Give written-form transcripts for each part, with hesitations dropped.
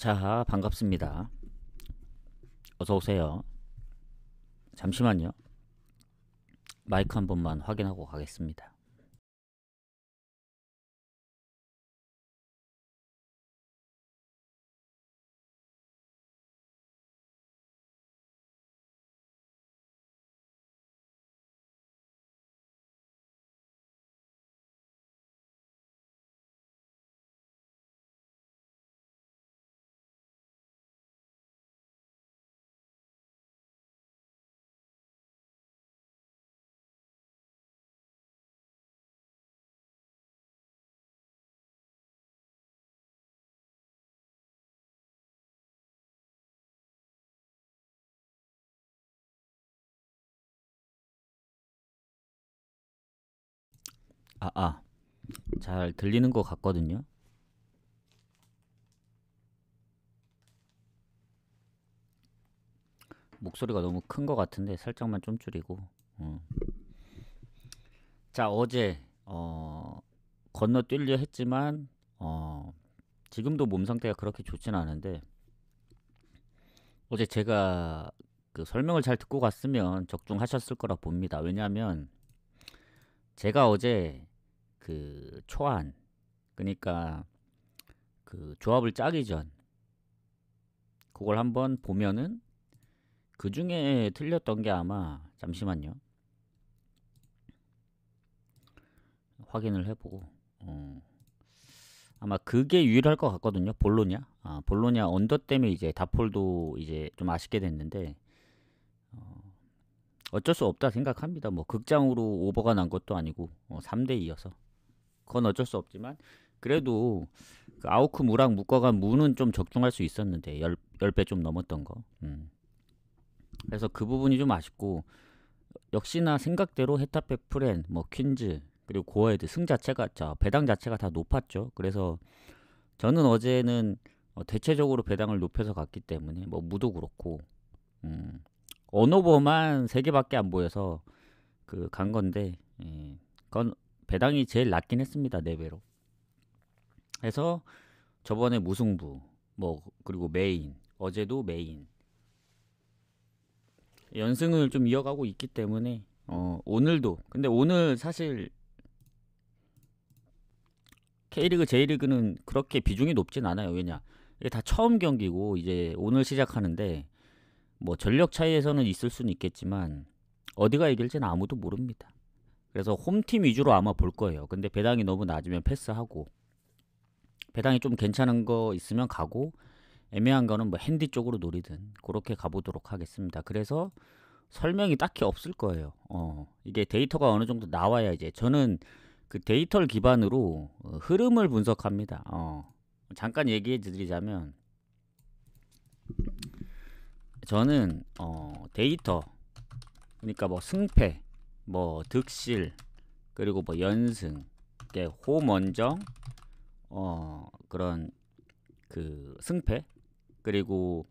자, 반갑습니다. 어서 오세요. 잠시만요. 마이크 한 번만 확인하고 가겠습니다. 잘 들리는 것 같거든요. 목소리가 너무 큰 것 같은데 살짝만 좀 줄이고. 자, 어제 건너뛰려 했지만 지금도 몸 상태가 그렇게 좋진 않은데 어제 제가 그 설명을 잘 듣고 갔으면 적중하셨을 거라 봅니다. 왜냐하면 제가 어제 그 초안, 그러니까 그 조합을 짜기 전 그걸 한번 보면은 그 중에 틀렸던 게 아마, 잠시만요, 확인을 해보고, 아마 그게 유일할 것 같거든요. 볼로냐, 볼로냐 언더 때문에 이제 다폴도 이제 좀 아쉽게 됐는데 어쩔 수 없다 생각합니다. 뭐 극장으로 오버가 난 것도 아니고 3대 2여서 그건 어쩔 수 없지만, 그래도 그 아우크 무랑 묶어간 무는 좀 적중할 수 있었는데 10배 좀 넘었던 거. 그래서 그 부분이 좀 아쉽고, 역시나 생각대로 헤타페 프렌, 뭐 퀸즈, 그리고 고어헤드 승 자체가, 배당 자체가 다 높았죠. 그래서 저는 어제는 대체적으로 배당을 높여서 갔기 때문에 뭐 무도 그렇고, 언오버만 3개밖에 안 보여서 그 간 건데, 그건 배당이 제일 낮긴 했습니다. 4배로. 해서 저번에 무승부, 뭐 그리고 메인, 어제도 메인 연승을 좀 이어가고 있기 때문에 오늘도, 근데 오늘 사실 K리그, J리그는 그렇게 비중이 높진 않아요. 왜냐, 이게 다 처음 경기고 이제 오늘 시작하는데, 뭐 전력 차이에서는 있을 수는 있겠지만 어디가 이길지는 아무도 모릅니다. 그래서 홈팀 위주로 아마 볼 거예요. 근데 배당이 너무 낮으면 패스하고, 배당이 좀 괜찮은 거 있으면 가고, 애매한 거는 뭐 핸디 쪽으로 노리든 그렇게 가보도록 하겠습니다. 그래서 설명이 딱히 없을 거예요. 이게 데이터가 어느 정도 나와야, 이제 저는 그 데이터를 기반으로 흐름을 분석합니다. 잠깐 얘기해 드리자면, 저는 데이터, 그러니까 뭐 승패, 뭐 득실, 그리고 뭐 연승, 홈 원정, 그런 그 승패, 그리고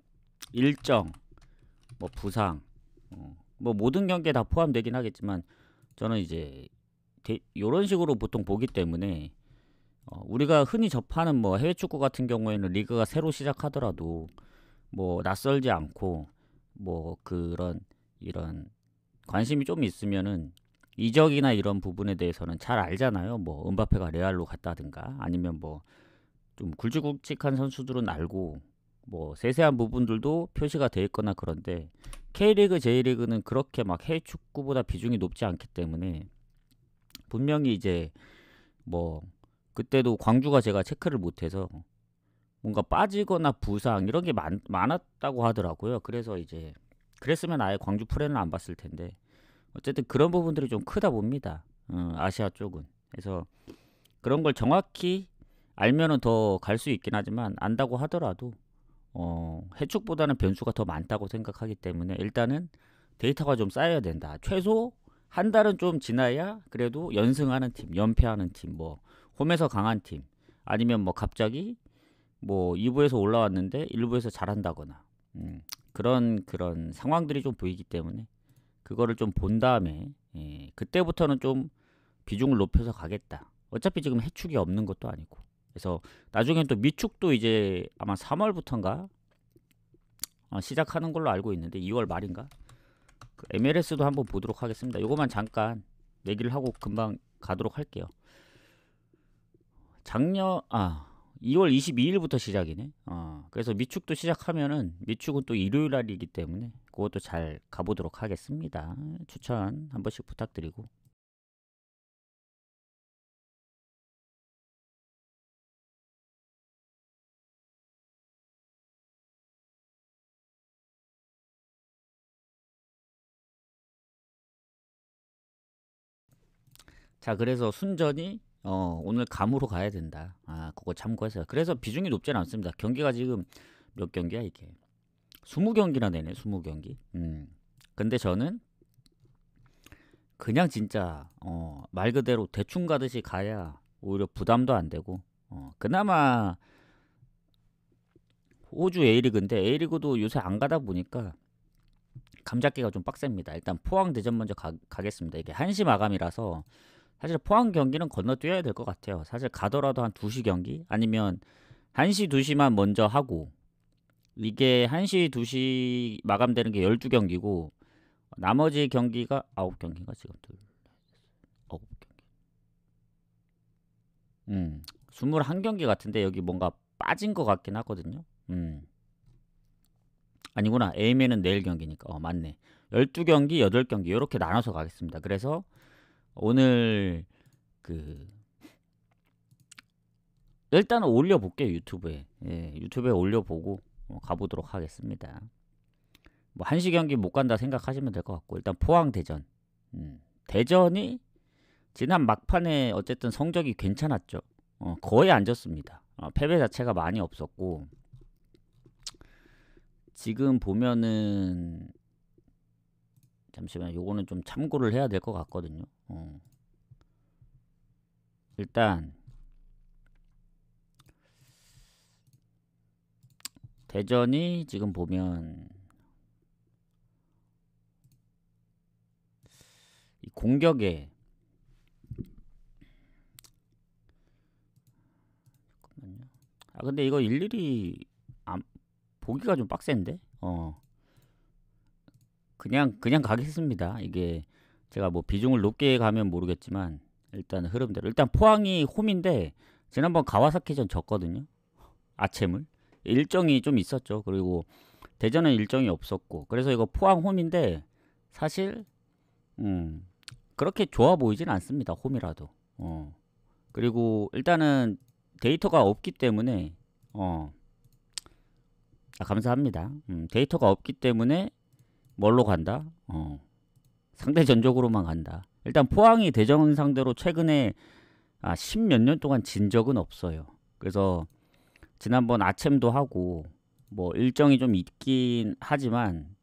일정, 뭐 부상, 뭐 모든 경기에 다 포함되긴 하겠지만, 저는 이제 요런 식으로 보통 보기 때문에, 우리가 흔히 접하는 뭐 해외 축구 같은 경우에는 리그가 새로 시작하더라도 뭐 낯설지 않고, 뭐 그런 이런 관심이 좀 있으면은 이적이나 이런 부분에 대해서는 잘 알잖아요. 뭐 은바페가 레알로 갔다든가, 아니면 뭐 좀 굵직굵직한 선수들은 알고, 뭐 세세한 부분들도 표시가 돼 있거나. 그런데 K리그, J리그는 그렇게 막 해외 축구보다 비중이 높지 않기 때문에, 분명히 이제 뭐 그때도 광주가 제가 체크를 못해서 뭔가 빠지거나 부상 이런 게 많았다고 하더라고요. 그래서 이제 그랬으면 아예 광주 프렌을 안 봤을 텐데, 어쨌든 그런 부분들이 좀 크다 봅니다. 아시아 쪽은. 그래서 그런 걸 정확히 알면은 더 갈 수 있긴 하지만, 안다고 하더라도 해축보다는 변수가 더 많다고 생각하기 때문에 일단은 데이터가 좀 쌓여야 된다. 최소 한 달은 좀 지나야 그래도 연승하는 팀, 연패하는 팀, 뭐 홈에서 강한 팀, 아니면 뭐 갑자기 뭐 2부에서 올라왔는데 1부에서 잘한다거나, 그런 상황들이 좀 보이기 때문에 그거를 좀 본 다음에, 그때부터는 좀 비중을 높여서 가겠다. 어차피 지금 해축이 없는 것도 아니고. 그래서 나중엔 또 미축도 이제 아마 3월부터인가 시작하는 걸로 알고 있는데 2월 말인가? 그 MLS도 한번 보도록 하겠습니다. 요거만 잠깐 얘기를 하고 금방 가도록 할게요. 2월 22일부터 시작이네. 그래서 미축도 시작하면은 미축은 또 일요일 날이기 때문에 그것도 잘 가보도록 하겠습니다. 추천 한 번씩 부탁드리고. 자, 그래서 순전히 오늘 감으로 가야 된다. 그거 참고했어요. 그래서 비중이 높지는 않습니다. 경기가 지금 몇 경기야 이게? 20경기나 되네. 20경기. 근데 저는 그냥 진짜 말 그대로 대충 가듯이 가야 오히려 부담도 안 되고 그나마 호주 A리그인데 A리그도 요새 안 가다 보니까 감잡기가 좀 빡셉니다. 일단 포항 대전 먼저 가겠습니다. 이게 1시 마감이라서 사실 포항 경기는 건너뛰어야 될 것 같아요. 사실 가더라도 한 2시 경기 아니면 1시 2시만 먼저 하고 이게 1시 2시 마감되는 게 12경기고 나머지 경기가 9경기인가 지금 9경기 21경기 같은데 여기 뭔가 빠진 것 같긴 하거든요. 아니구나. A매는 내일 경기니까 맞네. 12경기 8경기 이렇게 나눠서 가겠습니다. 그래서 오늘 일단은 올려볼게요. 유튜브에. 유튜브에 올려보고 가보도록 하겠습니다. 뭐 1시 경기 못 간다 생각하시면 될 것 같고 일단 포항 대전. 대전이 지난 막판에 어쨌든 성적이 괜찮았죠. 거의 안 졌습니다. 패배 자체가 많이 없었고 지금 보면은 잠시만 요거는 좀 참고를 해야 될 것 같거든요. 일단 대전이 지금 보면 이 공격에 잠깐만요. 근데 이거 일일이 보기가 좀 빡센데 그냥 가겠습니다. 이게 제가 뭐 비중을 높게 가면 모르겠지만 일단 흐름대로 일단 포항이 홈인데 지난번 가와사키전 졌거든요. 아챔을 일정이 좀 있었죠. 그리고 대전은 일정이 없었고 그래서 이거 포항 홈인데 사실 그렇게 좋아 보이진 않습니다. 홈이라도 그리고 일단은 데이터가 없기 때문에 감사합니다. 데이터가 없기 때문에 뭘로 간다? 상대 전적으로만 간다. 일단 포항이 대전 상대로 최근에 10몇 년 동안 진 적은 없어요. 그래서 지난번 아챔도 하고 뭐 일정이 좀 있긴 하지만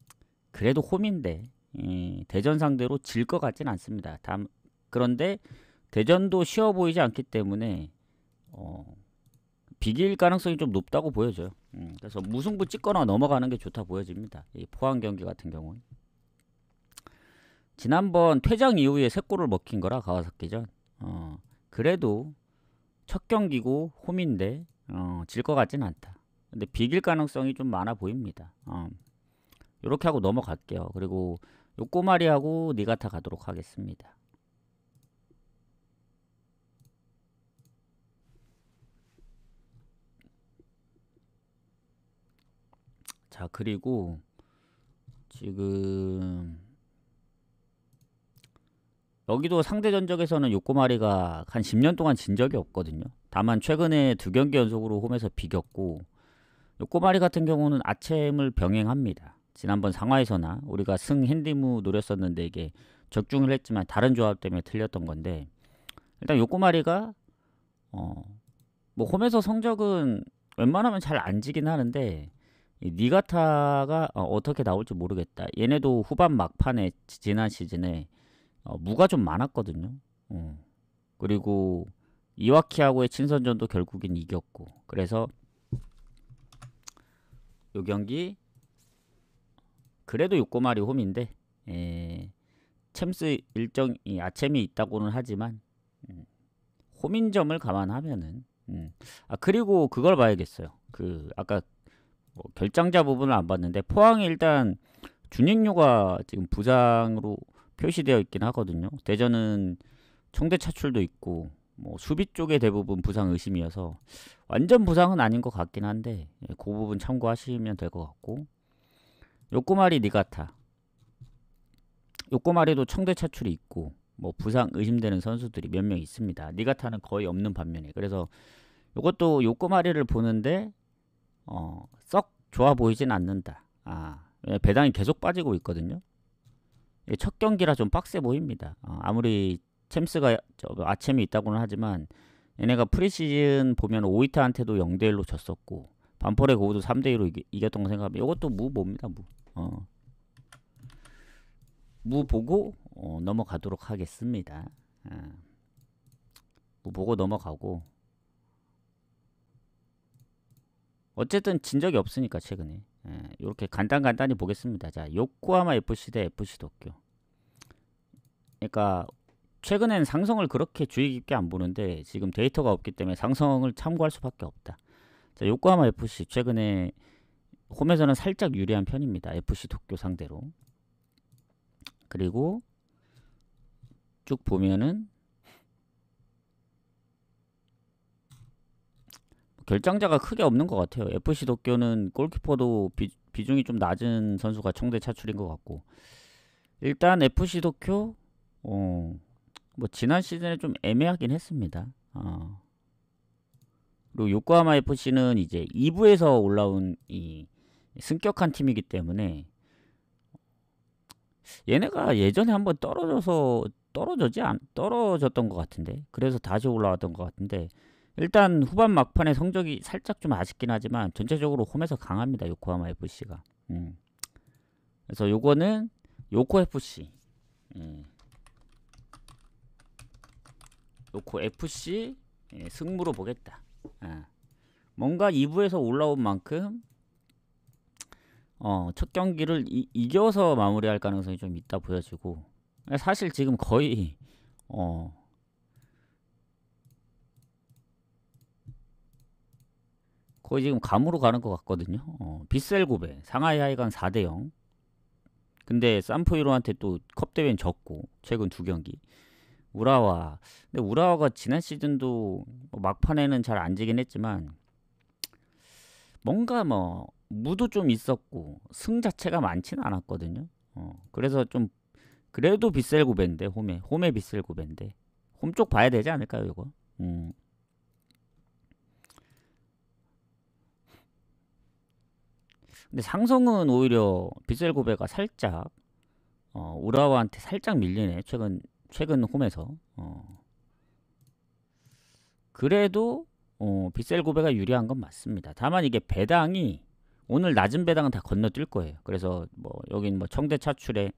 그래도 홈인데 대전 상대로 질 것 같진 않습니다. 그런데 대전도 쉬워 보이지 않기 때문에 비길 가능성이 좀 높다고 보여져요. 그래서 무승부 찍거나 넘어가는 게 좋다 보여집니다. 이 포항 경기 같은 경우는 지난번 퇴장 이후에 3골을 먹힌 거라 가와사키전 그래도 첫 경기고 홈인데 질 것 같진 않다. 근데 비길 가능성이 좀 많아 보입니다. 요렇게 하고 넘어갈게요. 그리고 요 꼬마리하고 니가타 가도록 하겠습니다. 자, 그리고 지금 여기도 상대 전적에서는 요꼬마리가 한 10년 동안 진 적이 없거든요. 다만 최근에 2경기 연속으로 홈에서 비겼고 요꼬마리 같은 경우는 아챔을 병행합니다. 지난번 상하에서나 우리가 승 핸디무 노렸었는데 이게 적중을 했지만 다른 조합 때문에 틀렸던 건데 일단 요꼬마리가 뭐 홈에서 성적은 웬만하면 잘 안 지긴 하는데 이 니가타가 어떻게 나올지 모르겠다. 얘네도 후반 막판에 지난 시즌에 무가 좀 많았거든요. 그리고 이와키하고의 친선전도 결국엔 이겼고 그래서 요 경기 그래도 요꼬마리 홈인데 챔스 일정이 아챔이 있다고는 하지만 홈인 점을 감안하면은 아 그리고 그걸 봐야겠어요. 그 아까 뭐 결장자 부분을 안 봤는데 포항이 일단 준익류가 지금 부상으로 표시되어 있긴 하거든요. 대전은 청대 차출도 있고 뭐 수비 쪽에 대부분 부상 의심이어서 완전 부상은 아닌 것 같긴 한데 그 부분 참고하시면 될 것 같고 요코마리 니가타 요코마리도 청대 차출이 있고 뭐 부상 의심되는 선수들이 몇 명 있습니다. 니가타는 거의 없는 반면에 그래서 요것도 요코마리를 보는데 썩 좋아 보이진 않는다. 배당이 계속 빠지고 있거든요. 첫 경기라 좀 빡세 보입니다. 아무리 챔스가 아챔이 있다고는 하지만 얘네가 프리시즌 보면 오이타한테도 0대1로 졌었고 반포레 고우도 3대2로 이겼던 거 생각하면 이것도 무 봅니다. 무 보고 넘어가도록 하겠습니다. 무 보고 넘어가고 어쨌든 진 적이 없으니까 최근에 이렇게 간단히 보겠습니다. 자, 요코하마 FC 대 FC 도쿄. 그러니까 최근엔 상성을 그렇게 주의 깊게 안 보는데 지금 데이터가 없기 때문에 상성을 참고할 수밖에 없다. 자, 요코하마 FC 최근에 홈에서는 살짝 유리한 편입니다. FC 도쿄 상대로. 그리고 쭉 보면은 결장자가 크게 없는 것 같아요. FC 도쿄는 골키퍼도 비중이 좀 낮은 선수가 청대 차출인 것 같고 일단 FC 도쿄 뭐 지난 시즌에 좀 애매하긴 했습니다. 그리고 요코하마 FC는 이제 2부에서 올라온 이 승격한 팀이기 때문에 얘네가 예전에 한번 떨어졌던 것 같은데 그래서 다시 올라왔던 것 같은데 일단 후반 막판에 성적이 살짝 좀 아쉽긴 하지만 전체적으로 홈에서 강합니다. 요코하마 FC가. 그래서 요거는 요코 FC. 요코 FC 승무로 보겠다. 뭔가 2부에서 올라온 만큼 첫 경기를 이겨서 마무리할 가능성이 좀 있다 보여지고 사실 지금 거의 지금 감으로 가는 것 같거든요. 빗셀 고베 상하이 하이강 4대0 근데 산포이로한테 또 컵대회는 졌고 최근 2경기 우라와 근데 우라와가 지난 시즌도 막판에는 잘 안 지긴 했지만 뭔가 뭐 무도 좀 있었고 승 자체가 많지는 않았거든요. 그래서 좀 그래도 빗셀 고베인데 홈에 빗셀 고베인데 홈 쪽 봐야 되지 않을까요 이거? 근데 상성은 오히려 빗셀 고베가 살짝 우라와한테 살짝 밀리네 최근 홈에서 그래도 빗셀 고베가 유리한 건 맞습니다. 다만 이게 배당이 오늘 낮은 배당은 다 건너뛸 거예요. 그래서 뭐 여긴 뭐 청대 차출에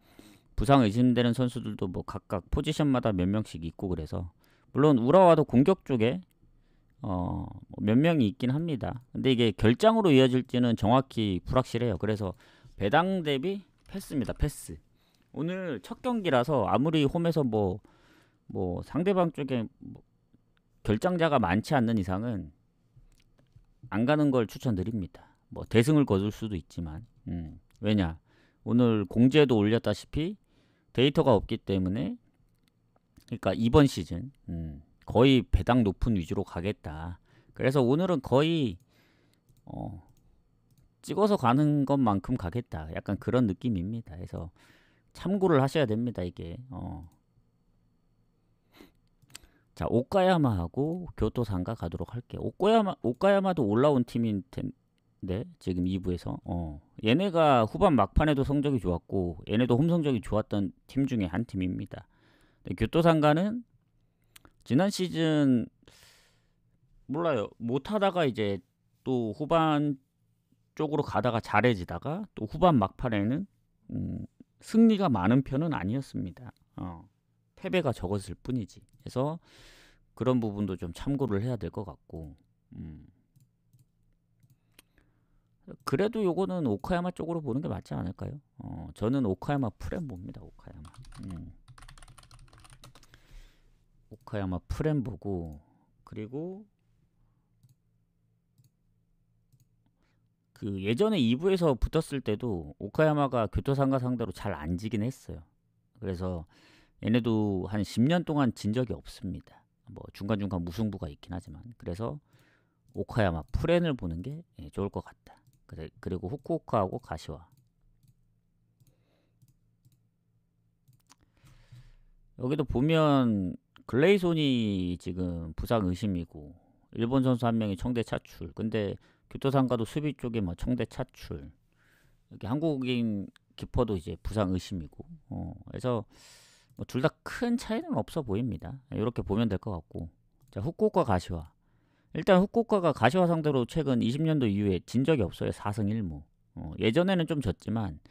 부상 의심되는 선수들도 뭐 각각 포지션마다 몇 명씩 있고 그래서 물론 우라와도 공격 쪽에 몇 명이 있긴 합니다. 근데 이게 결장으로 이어질지는 정확히 불확실해요. 그래서 배당 대비 패스입니다. 패스. 오늘 첫 경기라서 아무리 홈에서 뭐 상대방 쪽에 결장자가 많지 않는 이상은 안 가는 걸 추천드립니다. 뭐 대승을 거둘 수도 있지만 왜냐 오늘 공지에도 올렸다시피 데이터가 없기 때문에 그러니까 이번 시즌 거의 배당 높은 위주로 가겠다. 그래서 오늘은 거의 찍어서 가는 것만큼 가겠다. 약간 그런 느낌입니다. 그래서 참고를 하셔야 됩니다. 이게 자 오카야마하고 교토상가 가도록 할게요. 오카야마도 올라온 팀인 텐데 지금 2부에서 얘네가 후반 막판에도 성적이 좋았고 얘네도 홈 성적이 좋았던 팀 중에 한 팀입니다. 교토상가는 지난 시즌 몰라요 못하다가 이제 또 후반 쪽으로 가다가 잘해지다가 또 후반 막판에는 승리가 많은 편은 아니었습니다. 패배가 적었을 뿐이지. 그래서 그런 부분도 좀 참고를 해야 될 것 같고 그래도 요거는 오카야마 쪽으로 보는 게 맞지 않을까요? 저는 오카야마 프렘 봅니다. 오카야마 프렘 보고 그리고 그 예전에 2부에서 붙었을 때도 오카야마가 교토상가 상대로 잘 안 지긴 했어요. 그래서 얘네도 한 10년 동안 진 적이 없습니다. 뭐 중간중간 무승부가 있긴 하지만. 그래서 오카야마 프렌을 보는 게 좋을 것 같다. 그리고 후쿠오카하고 가시와. 여기도 보면 글레이손이 지금 부상 의심이고 일본 선수 한 명이 청대 차출. 근데 교토상가도 수비 쪽에 뭐 청대 차출. 여기 한국인 키퍼도 이제 부상 의심이고. 그래서 뭐 둘 다 큰 차이는 없어 보입니다. 이렇게 보면 될 것 같고. 자, 후쿠오카 가시와. 일단 후쿠오카가 가시와 상대로 최근 20년도 이후에 진 적이 없어요. 4승 1무. 예전에는 좀 졌지만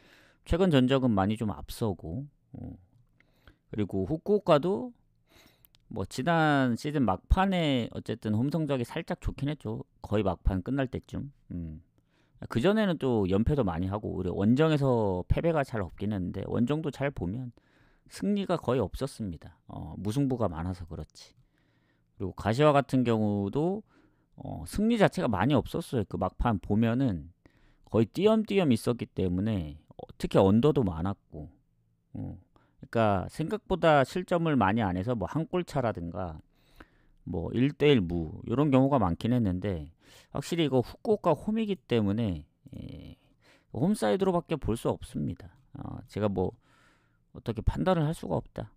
최근 전적은 많이 좀 앞서고. 그리고 후쿠오카도 뭐 지난 시즌 막판에 어쨌든 홈 성적이 살짝 좋긴 했죠. 거의 막판 끝날 때쯤. 그 전에는 또 연패도 많이 하고 우리 원정에서 패배가 잘 없긴 했는데 원정도 잘 보면 승리가 거의 없었습니다. 무승부가 많아서 그렇지. 그리고 가시와 같은 경우도 승리 자체가 많이 없었어요. 그 막판 보면은 거의 띄엄띄엄 있었기 때문에 특히 언더도 많았고. 그러니까 생각보다 실점을 많이 안 해서 뭐 한 골 차라든가 뭐 1대1 무 이런 경우가 많긴 했는데 확실히 이거 후쿠오카 홈이기 때문에 홈사이드로밖에 볼 수 없습니다. 제가 뭐 어떻게 판단을 할 수가 없다.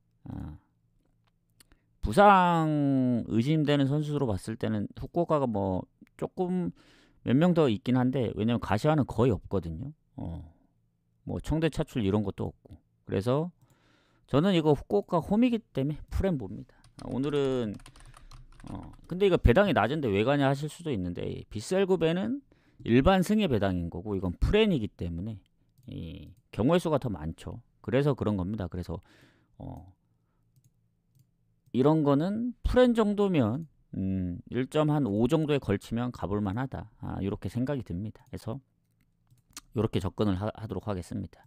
부상 의심되는 선수로 봤을 때는 후쿠오카가 뭐 조금 몇 명 더 있긴 한데 왜냐면 가시와는 거의 없거든요. 뭐 청대 차출 이런 것도 없고. 그래서 저는 이거 후쿠오카 홈이기 때문에 프렌 봅니다. 오늘은 근데 이거 배당이 낮은데 왜 가냐 하실 수도 있는데 비셀구배는 일반 승의 배당인 거고 이건 프렌이기 때문에 이 경우의 수가 더 많죠. 그래서 그런 겁니다. 그래서 이런 거는 프렌 정도면 1.5 정도에 걸치면 가볼 만하다. 이렇게 생각이 듭니다. 그래서 이렇게 접근을 하도록 하겠습니다.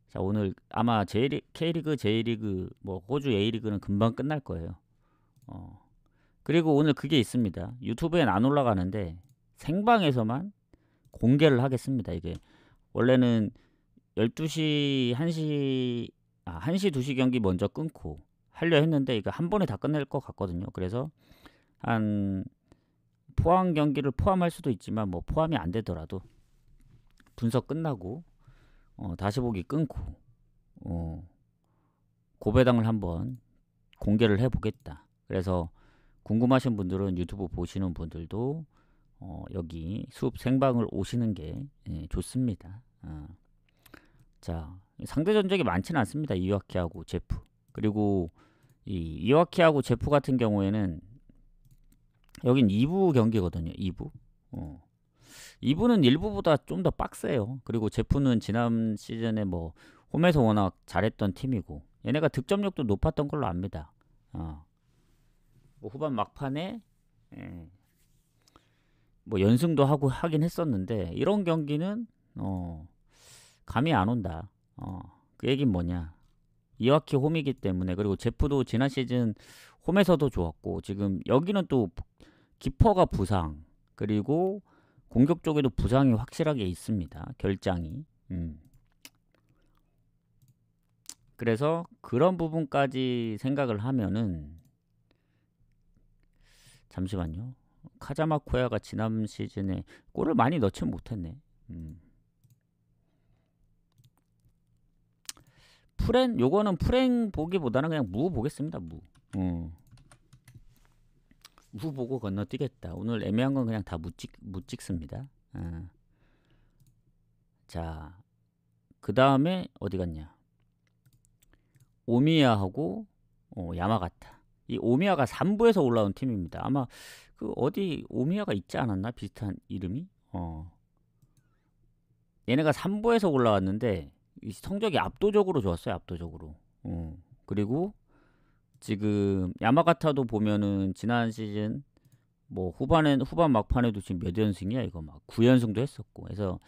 자, 오늘 아마 K리그, J리그, 뭐 호주 A리그는 금방 끝날 거예요. 그리고 오늘 그게 있습니다. 유튜브엔 안 올라가는데 생방에서만 공개를 하겠습니다. 이게 원래는 12시, 1시, 1시, 2시 경기 먼저 끊고 하려 했는데 이거 한 번에 다 끝낼 것 같거든요. 그래서 한 포항 경기를 포함할 수도 있지만 뭐 포함이 안 되더라도 분석 끝나고 다시 보기 끊고 고배당을 한번 공개를 해보겠다. 그래서 궁금하신 분들은 유튜브 보시는 분들도 여기 수업 생방을 오시는 게 좋습니다. 자, 상대 전적이 많지는 않습니다. 이와키하고 제프. 그리고 이 이와키하고 제프 같은 경우에는 여긴 2부 경기거든요. 2부. 2부는 1부보다 좀 더 빡세요. 그리고 제프는 지난 시즌에 뭐 홈에서 워낙 잘했던 팀이고 얘네가 득점력도 높았던 걸로 압니다. 뭐 후반 막판에 뭐 연승도 하고 하긴 했었는데 이런 경기는 감이 안 온다. 그 얘기는 뭐냐? 이와키 홈이기 때문에 그리고 제프도 지난 시즌 홈에서도 좋았고 지금 여기는 또 키퍼가 부상 그리고 공격 쪽에도 부상이 확실하게 있습니다. 결장이. 그래서 그런 부분까지 생각을 하면은 잠시만요. 카자마코야가 지난 시즌에 골을 많이 넣지 못했네. 프렌 요거는 프렌 보기보다는 그냥 무 보겠습니다. 무. 무 보고 건너뛰겠다. 오늘 애매한 건 그냥 다 무 찍습니다. 자, 그 다음에 어디 갔냐? 오미야하고 야마가타. 이 오미야가 3부에서 올라온 팀입니다. 아마 그 어디 오미야가 있지 않았나? 비슷한 이름이? 얘네가 3부에서 올라왔는데 이 성적이 압도적으로 좋았어요. 압도적으로. 그리고 지금 야마가타도 보면은 지난 시즌 뭐 후반 막판에도 지금 몇 연승이야 이거 막 9연승도 했었고 그래서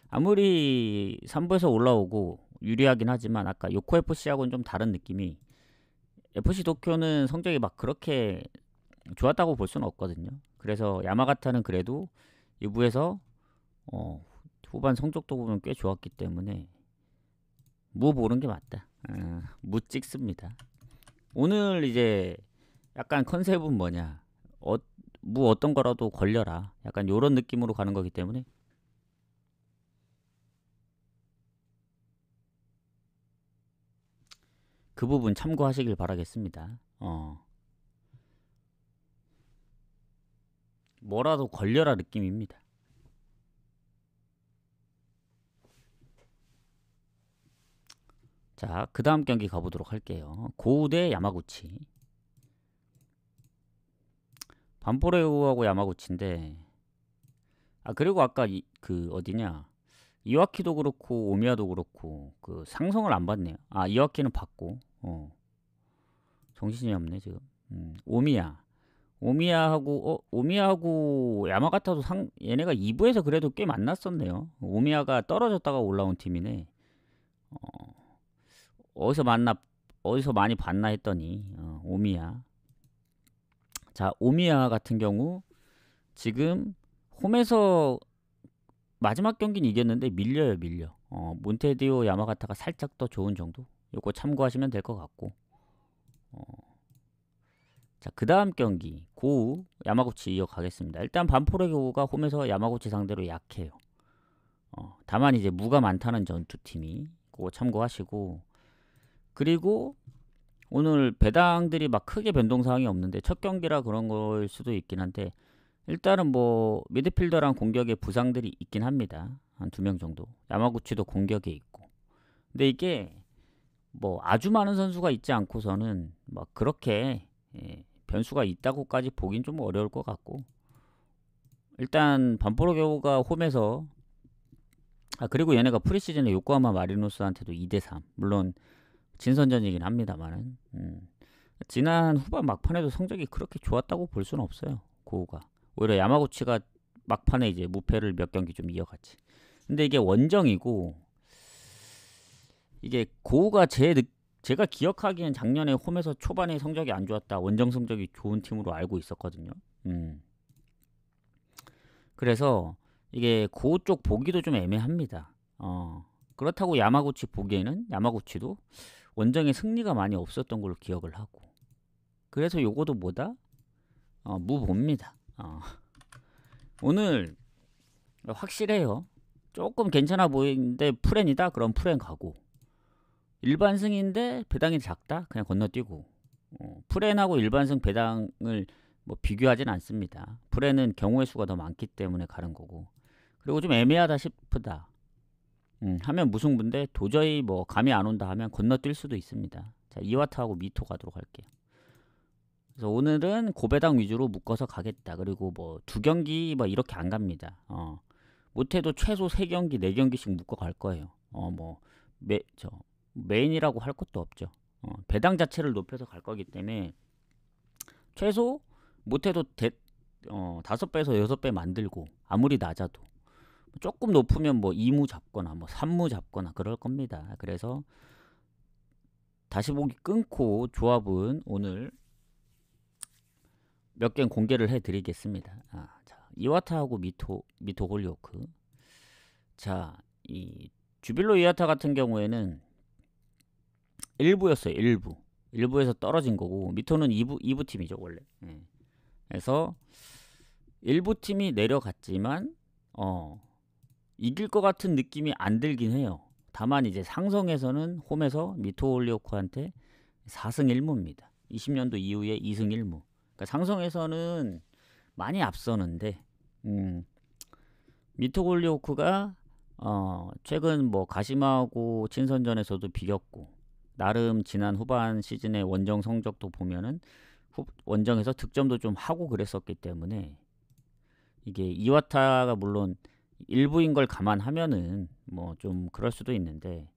아무리 3부에서 올라오고 유리하긴 하지만 아까 요코 FC하고는 좀 다른 느낌이 FC 도쿄는 성적이 막 그렇게 좋았다고 볼 수는 없거든요. 그래서 야마가타는 그래도 2부에서 후반 성적도 보면 꽤 좋았기 때문에 무 보는 게 맞다. 무 찍습니다. 오늘 이제 약간 컨셉은 뭐냐? 무 어떤 거라도 걸려라. 약간 요런 느낌으로 가는 거기 때문에 그 부분 참고하시길 바라겠습니다. 뭐라도 걸려라 느낌입니다. 자, 그 다음 경기 가보도록 할게요. 고우 대 야마구치. 반포레우하고 야마구치인데, 그리고 아까 그 어디냐, 이와키도 그렇고 오미야도 그렇고 그 상성을 안 봤네요. 이와키는 봤고, 정신이 없네 지금. 오미야하고 야마가타도 얘네가 2부에서 그래도 꽤 만났었네요. 오미야가 떨어졌다가 올라온 팀이네. 어디서 많이 봤나 했더니 오미야. 자, 오미야 같은 경우 지금 홈에서 마지막 경기는 이겼는데 밀려. 몬테디오 야마가타가 살짝 더 좋은 정도. 요거 참고하시면 될 것 같고. 자, 그 다음 경기 고우 야마구치 이어가겠습니다. 일단 반포레고우가 홈에서 야마구치 상대로 약해요. 다만 이제 무가 많다는 전 두 팀이 그거 참고하시고, 그리고 오늘 배당들이 막 크게 변동사항이 없는데 첫 경기라 그런 걸 수도 있긴 한데, 일단은 뭐 미드필더랑 공격에 부상들이 있긴 합니다. 한 2명 정도. 야마구치도 공격에 있고. 근데 이게 뭐 아주 많은 선수가 있지 않고서는 막 그렇게 변수가 있다고까지 보긴 좀 어려울 것 같고, 일단 반포로교가 홈에서 그리고 얘네가 프리시즌에 요코하마 마리노스한테도 2대3, 물론 진선전이긴 합니다만은 지난 후반 막판에도 성적이 그렇게 좋았다고 볼 수는 없어요. 고우가 오히려 야마구치가 막판에 이제 무패를 몇 경기 좀 이어갔지. 근데 이게 원정이고, 이게 고우가 제가 기억하기엔 작년에 홈에서 초반에 성적이 안 좋았다, 원정 성적이 좋은 팀으로 알고 있었거든요. 그래서 이게 고우 쪽 보기도 좀 애매합니다. 그렇다고 야마구치 보기에는 야마구치도 원정에 승리가 많이 없었던 걸로 기억을 하고, 그래서 요거도 뭐다? 무 봅니다. 오늘 확실해요. 조금 괜찮아 보이는데 프렌이다? 그럼 프렌 가고, 일반승인데 배당이 작다? 그냥 건너뛰고. 프렌하고 일반승 배당을 뭐 비교하진 않습니다. 프렌은 경우의 수가 더 많기 때문에 가는 거고, 그리고 좀 애매하다 싶다 하면 무승부인데 도저히 뭐 감이 안 온다 하면 건너뛸 수도 있습니다. 자, 이와타하고 미토 가도록 할게요. 그래서 오늘은 고배당 위주로 묶어서 가겠다. 그리고 뭐 2경기 뭐 이렇게 안 갑니다. 못해도 최소 3경기 4경기씩 묶어 갈 거예요. 뭐 메인이라고 할 것도 없죠. 배당 자체를 높여서 갈 거기 때문에 최소 못해도 5배에서 6배 만들고, 아무리 낮아도 조금 높으면 뭐 2무 잡거나 뭐 3무 잡거나 그럴 겁니다. 그래서 다시 보기 끊고 조합은 오늘 몇 개 공개를 해드리겠습니다. 자, 이와타하고 미토 홀리오크. 자, 이 주빌로 이와타 같은 경우에는 1부였어요. 1부에서 떨어진 거고, 미토는 2부 팀이죠 원래. 그래서 1부 팀이 내려갔지만 이길 것 같은 느낌이 안 들긴 해요. 다만 이제 상성에서는 홈에서 미토 홀리오크한테 4승 1무입니다. 20년도 이후에 2승 1무. 그러니까 상성에서는 많이 앞서는데 미토 홀리오크가 최근 뭐 가시마하고 친선전에서도 비겼고, 나름 지난 후반 시즌의 원정 성적도 보면은 원정에서 득점도 좀 하고 그랬었기 때문에, 이게 이와타가 물론 일부인 걸 감안하면은 뭐 좀 그럴 수도 있는데,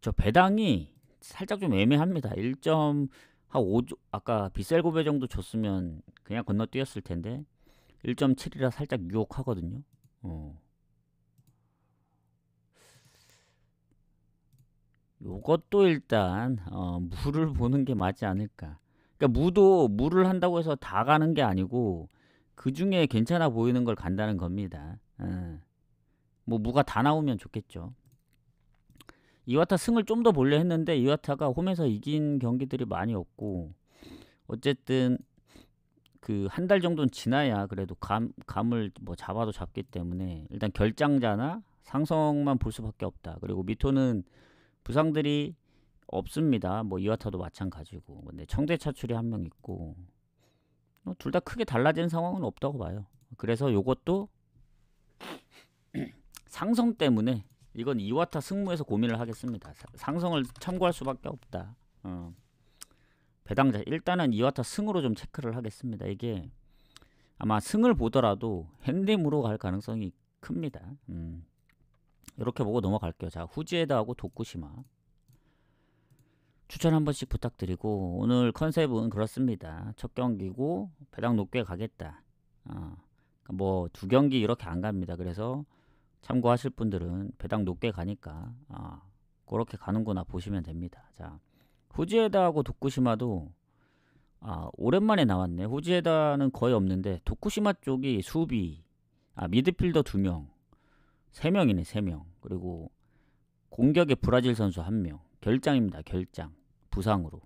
저 배당이 살짝 좀 애매합니다. 1.5 아까 비셀고베 정도 줬으면 그냥 건너뛰었을 텐데 1.7이라 살짝 유혹하거든요. 요것도 일단 무를 보는 게 맞지 않을까. 그러니까 무를 한다고 해서 다 가는 게 아니고, 그 중에 괜찮아 보이는 걸 간다는 겁니다. 뭐 무가 다 나오면 좋겠죠. 이와타 승을 좀 더 보려 했는데 이와타가 홈에서 이긴 경기들이 많이 없고, 어쨌든 그 한 달 정도는 지나야 그래도 감을 뭐 잡아도 잡기 때문에 일단 결장자나 상성만 볼 수밖에 없다. 그리고 미토는 부상들이 없습니다. 뭐 이와타도 마찬가지고. 근데 청대 차출이 한 명 있고, 둘 다 크게 달라진 상황은 없다고 봐요. 그래서 요것도 상성 때문에 이건 이와타 승무에서 고민을 하겠습니다. 상성을 참고할 수밖에 없다. 배당자 일단은 이와타 승으로 좀 체크를 하겠습니다. 이게 아마 승을 보더라도 핸디무로 갈 가능성이 큽니다. 이렇게 보고 넘어갈게요. 자, 후지에다하고 도쿠시마 추천 한 번씩 부탁드리고, 오늘 컨셉은 그렇습니다. 첫 경기고 배당 높게 가겠다. 뭐 두 경기 이렇게 안 갑니다. 그래서 참고하실 분들은 배당 높게 가니까 그렇게 가는구나 보시면 됩니다. 자, 후지에다하고 도쿠시마도 오랜만에 나왔네. 후지에다는 거의 없는데 도쿠시마 쪽이 수비, 미드필더 2명, 3명이네 3명. 그리고 공격에 브라질 선수 1명. 결장입니다. 결장. 부상으로.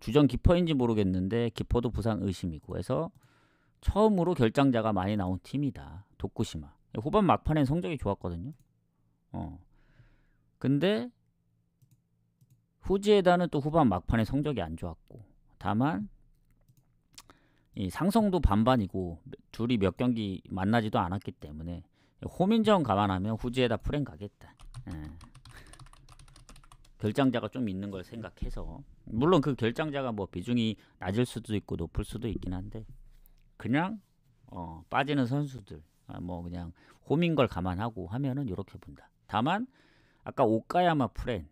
주전 기퍼인지 모르겠는데 기퍼도 부상 의심이고 해서 처음으로 결장자가 많이 나온 팀이다. 도쿠시마. 후반 막판엔 성적이 좋았거든요. 근데 후지에다는 또 후반 막판에 성적이 안 좋았고, 다만 이 상성도 반반이고 둘이 몇 경기 만나지도 않았기 때문에 홈인정 감안하면 후지에다 프랭 가겠다. 결장자가 좀 있는 걸 생각해서, 물론 그 결장자가 뭐 비중이 낮을 수도 있고 높을 수도 있긴 한데, 그냥 빠지는 선수들 뭐 그냥 홈인 걸 감안하고 하면은 이렇게 본다. 다만 아까 오카야마 프렌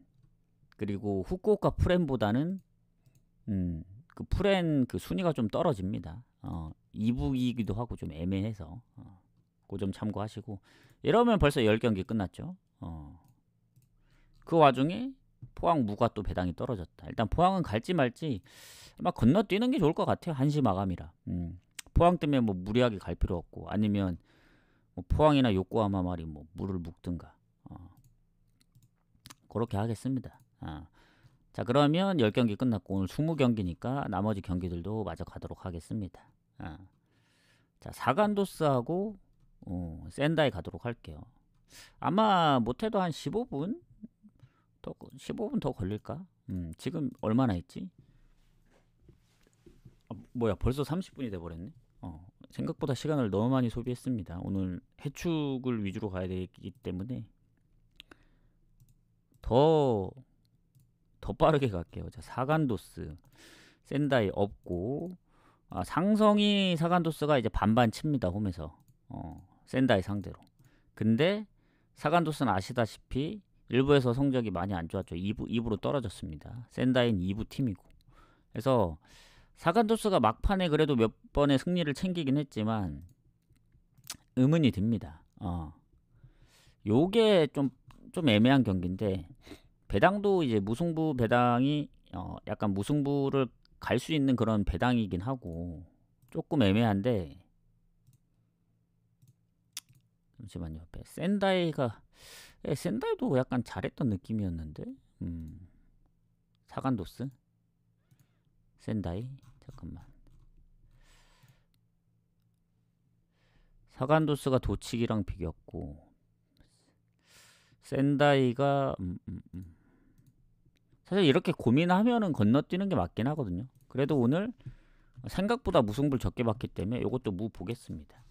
그리고 후쿠오카 프렌보다는 그 프렌 그 순위가 좀 떨어집니다. 2부이기도 하고 좀 애매해서 그 점 참고하시고, 이러면 벌써 10경기 끝났죠. 그 와중에 포항 무가 또 배당이 떨어졌다. 일단 포항은 갈지 말지 아마 건너뛰는 게 좋을 것 같아요. 한시 마감이라. 포항 때문에 뭐 무리하게 갈 필요 없고, 아니면 뭐 포항이나 요코하마 말이 뭐 물을 묵든가 그렇게 하겠습니다. 자, 그러면 10경기 끝났고 오늘 20경기니까 나머지 경기들도 마저 가도록 하겠습니다. 자, 사간도스하고 센다이 가도록 할게요. 아마 못해도 한 15분 더 걸릴까? 지금 얼마나 했지? 뭐야, 벌써 30분이 돼버렸네. 생각보다 시간을 너무 많이 소비했습니다. 오늘 해축을 위주로 가야 되기 때문에 더 빠르게 갈게요. 자, 사간도스 센다이 없고, 상성이 사간도스가 이제 반반 칩니다. 홈에서 센다이 상대로. 근데 사간도스는 아시다시피 1부에서 성적이 많이 안 좋았죠. 2부로 떨어졌습니다. 센다이는 2부 팀이고. 그래서 사간도스가 막판에 그래도 몇 번의 승리를 챙기긴 했지만 의문이 듭니다. 요게 좀 애매한 경기인데, 배당도 이제 무승부 배당이 약간 무승부를 갈 수 있는 그런 배당이긴 하고 조금 애매한데, 잠시만요. 센다이도 약간 잘했던 느낌이었는데. 사간도스 센다이 잠깐만. 사간도스가 도치기랑 비겼고 센다이가 사실 이렇게 고민하면은 건너뛰는 게 맞긴 하거든요. 그래도 오늘 생각보다 무승부를 적게 봤기 때문에 이것도 무 보겠습니다.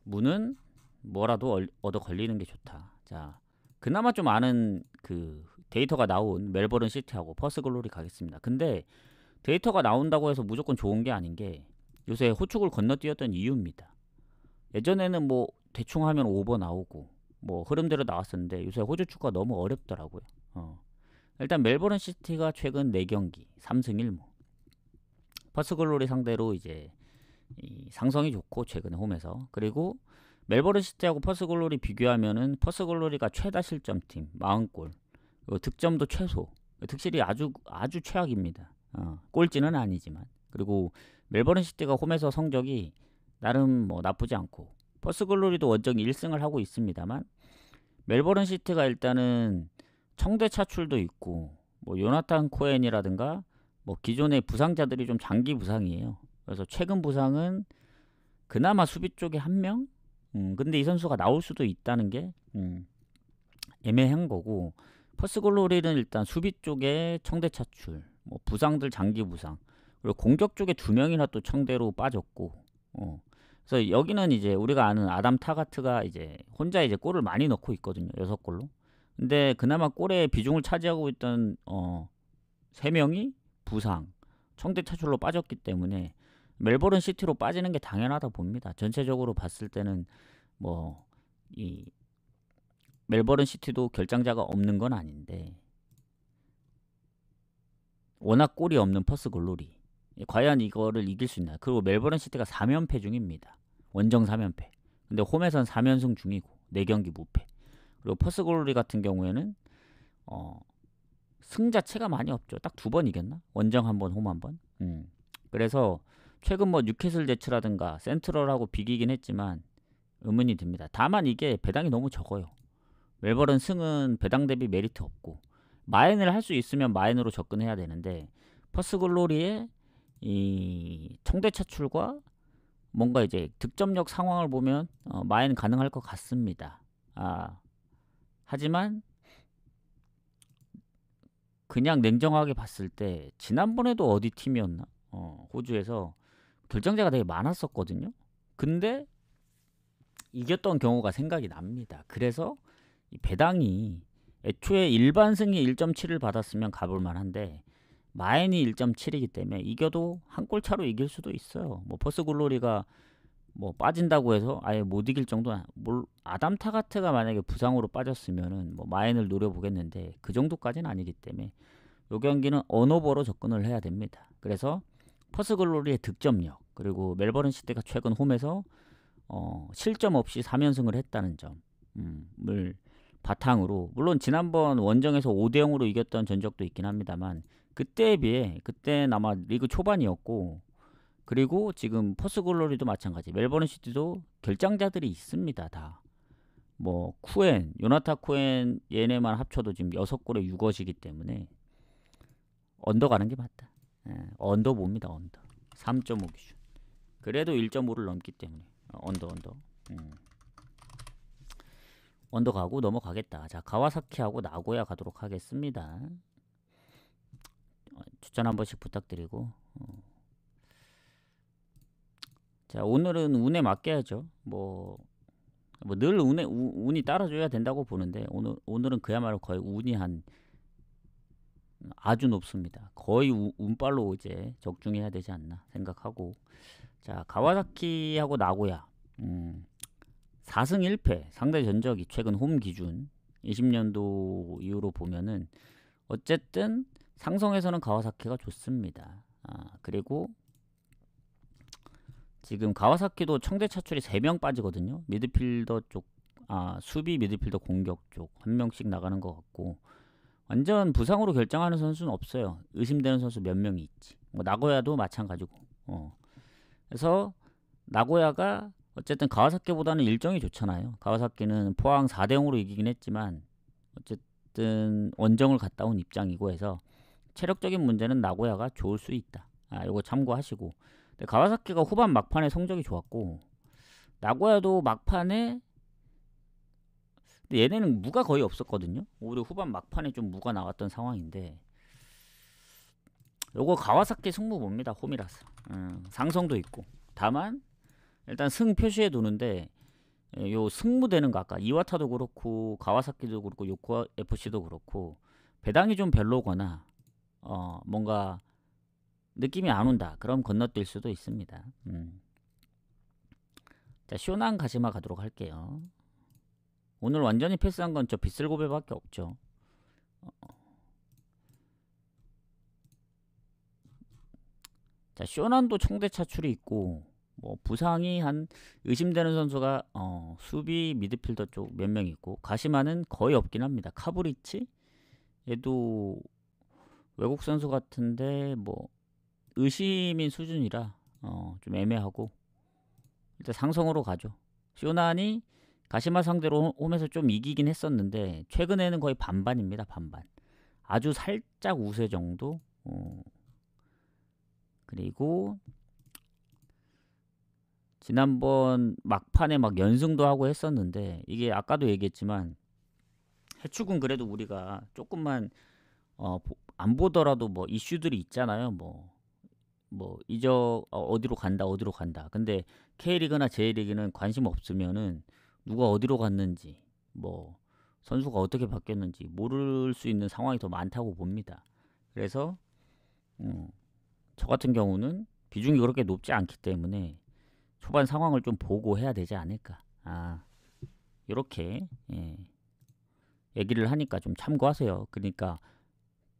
무는 뭐라도 얻어 걸리는 게 좋다. 자, 그나마 좀 아는 그 데이터가 나온 멜버른 시티하고 퍼스글로리 가겠습니다. 근데 데이터가 나온다고 해서 무조건 좋은 게 아닌 게 요새 호축을 건너뛰었던 이유입니다. 예전에는 뭐 대충 하면 오버 나오고 뭐 흐름대로 나왔었는데 요새 호주축구가 너무 어렵더라고요. 일단 멜버른 시티가 최근 4경기 3승 1무. 퍼스글로리 상대로 이제 상성이 좋고 최근에 홈에서. 그리고 멜버른 시티하고 퍼스글로리 비교하면은 퍼스글로리가 최다 실점팀 40골. 득점도 최소. 득실이 아주 최악입니다. 꼴찌는 아니지만. 그리고 멜버른 시티가 홈에서 성적이 나름 뭐 나쁘지 않고 퍼스 글로리도 원정 1승을 하고 있습니다만 멜버른 시티가 일단은 청대 차출도 있고 뭐 요나탄 코엔이라든가 뭐 기존의 부상자들이 좀 장기 부상이에요. 그래서 최근 부상은 그나마 수비 쪽에 한 명? 근데 이 선수가 나올 수도 있다는 게 애매한 거고 퍼스 글로리는 일단 수비 쪽에 청대 차출, 뭐 부상들 장기 부상, 그리고 공격 쪽에 두 명이나 또 청대로 빠졌고, 그래서 여기는 이제 우리가 아는 아담 타가트가 이제 혼자 이제 골을 많이 넣고 있거든요, 6골로. 근데 그나마 골의 비중을 차지하고 있던 세 명이 부상, 청대 차출로 빠졌기 때문에 멜버른 시티로 빠지는 게 당연하다 봅니다. 전체적으로 봤을 때는 뭐 이 멜버른 시티도 결장자가 없는 건 아닌데 워낙 골이 없는 퍼스 글로리 과연 이거를 이길 수 있나. 그리고 멜버른 시티가 3연패 중입니다. 원정 3연패. 근데 홈에선 3연승 중이고 4경기 무패. 그리고 퍼스 글로리 같은 경우에는 승 자체가 많이 없죠. 딱 2번 이겼나? 원정 1번, 홈 1번. 그래서 최근 뭐 뉴캐슬 제츠라든가 센트럴하고 비기긴 했지만 의문이 듭니다. 다만 이게 배당이 너무 적어요. 멜버른 승은 배당 대비 메리트 없고 마인을 할 수 있으면 마인으로 접근해야 되는데 퍼스 글로리의 이 청대 차출과 뭔가 이제 득점력 상황을 보면 마인 가능할 것 같습니다. 하지만 그냥 냉정하게 봤을 때 지난번에도 어디 팀이었나? 호주에서 결정자가 되게 많았었거든요. 근데 이겼던 경우가 생각이 납니다. 그래서 이 배당이 애초에 일반 승이 1.7을 받았으면 가볼 만한데 마인이 1.7이기 때문에 이겨도 한 골 차로 이길 수도 있어요. 뭐 퍼스 글로리가 뭐 빠진다고 해서 아예 못 이길 정도는 아담 타가트가 만약에 부상으로 빠졌으면은 뭐 마인을 노려보겠는데 그 정도까지는 아니기 때문에 이 경기는 언오버로 접근을 해야 됩니다. 그래서 퍼스 글로리의 득점력 그리고 멜버른 시티가 최근 홈에서 실점 없이 3연승을 했다는 점을 바탕으로 물론 지난번 원정에서 5대0으로 이겼던 전적도 있긴 합니다만 그때에 비해 그때는 아마 리그 초반이었고 그리고 지금 퍼스 글로리도 마찬가지 멜버른 시티도 결장자들이 있습니다. 다 뭐 쿠엔, 요나타 쿠엔 얘네만 합쳐도 지금 6골에 6어시기 때문에 언더 가는 게 맞다. 언더 봅니다. 언더 3.5 기준. 그래도 1.5를 넘기 때문에 언더 언더 가고 넘어가겠다. 자, 가와사키하고 나고야 가도록 하겠습니다. 추천 한 번씩 부탁드리고 자, 오늘은 운에 맡겨야죠. 뭐 늘 운이 따라줘야 된다고 보는데 오늘은 그야말로 거의 운이 한 아주 높습니다. 거의 운빨로 이제 적중해야 되지 않나 생각하고 자, 가와사키하고 나고야 4승 1패 상대 전적이 최근 홈 기준 20년도 이후로 보면은 어쨌든 상성에서는 가와사키가 좋습니다. 그리고 지금 가와사키도 청대 차출이 3명 빠지거든요. 미드필더 쪽, 수비 미드필더 공격 쪽 한 명씩 나가는 것 같고 완전 부상으로 결정하는 선수는 없어요. 의심되는 선수 몇 명이 있지. 뭐 나고야도 마찬가지고. 그래서 나고야가 어쨌든 가와사키보다는 일정이 좋잖아요. 가와사키는 포항 4대0으로 이기긴 했지만 어쨌든 원정을 갔다 온 입장이고 해서 체력적인 문제는 나고야가 좋을 수 있다. 이거 참고하시고. 근데 가와사키가 후반 막판에 성적이 좋았고 나고야도 막판에 근데 얘네는 무가 거의 없었거든요. 오히려 후반 막판에 좀 무가 나왔던 상황인데 요거 가와사키 승부 봅니다. 홈이라서 상성도 있고 다만 일단 승 표시해 두는데 요 승무되는 거 아까 이와타도 그렇고 가와사키도 그렇고 요코하 FC도 그렇고 배당이 좀 별로거나 뭔가 느낌이 안 온다. 그럼 건너뛸 수도 있습니다. 자, 쇼난 가시마 가도록 할게요. 오늘 완전히 패스한 건 저 빗슬고베밖에 없죠. 자, 쇼난도 총대 차출이 있고 뭐 부상이 한 의심되는 선수가 수비 미드필더 쪽 몇 명 있고 가시마는 거의 없긴 합니다. 카브리치 얘도 외국 선수 같은데 뭐 의심인 수준이라 좀 애매하고 일단 상성으로 가죠. 쇼난이 가시마 상대로 홈에서 좀 이기긴 했었는데 최근에는 거의 반반입니다. 반반. 아주 살짝 우세 정도. 그리고 지난번 막판에 막 연승도 하고 했었는데 이게 아까도 얘기했지만 해축은 그래도 우리가 조금만 안 보더라도 뭐 이슈들이 있잖아요. 어디로 간다 어디로 간다. 근데 K리그나 J리그는 관심 없으면은 누가 어디로 갔는지 뭐 선수가 어떻게 바뀌었는지 모를 수 있는 상황이 더 많다고 봅니다. 그래서 저 같은 경우는 비중이 그렇게 높지 않기 때문에 초반 상황을 좀 보고 해야 되지 않을까. 이렇게 얘기를 하니까 좀 참고하세요. 그러니까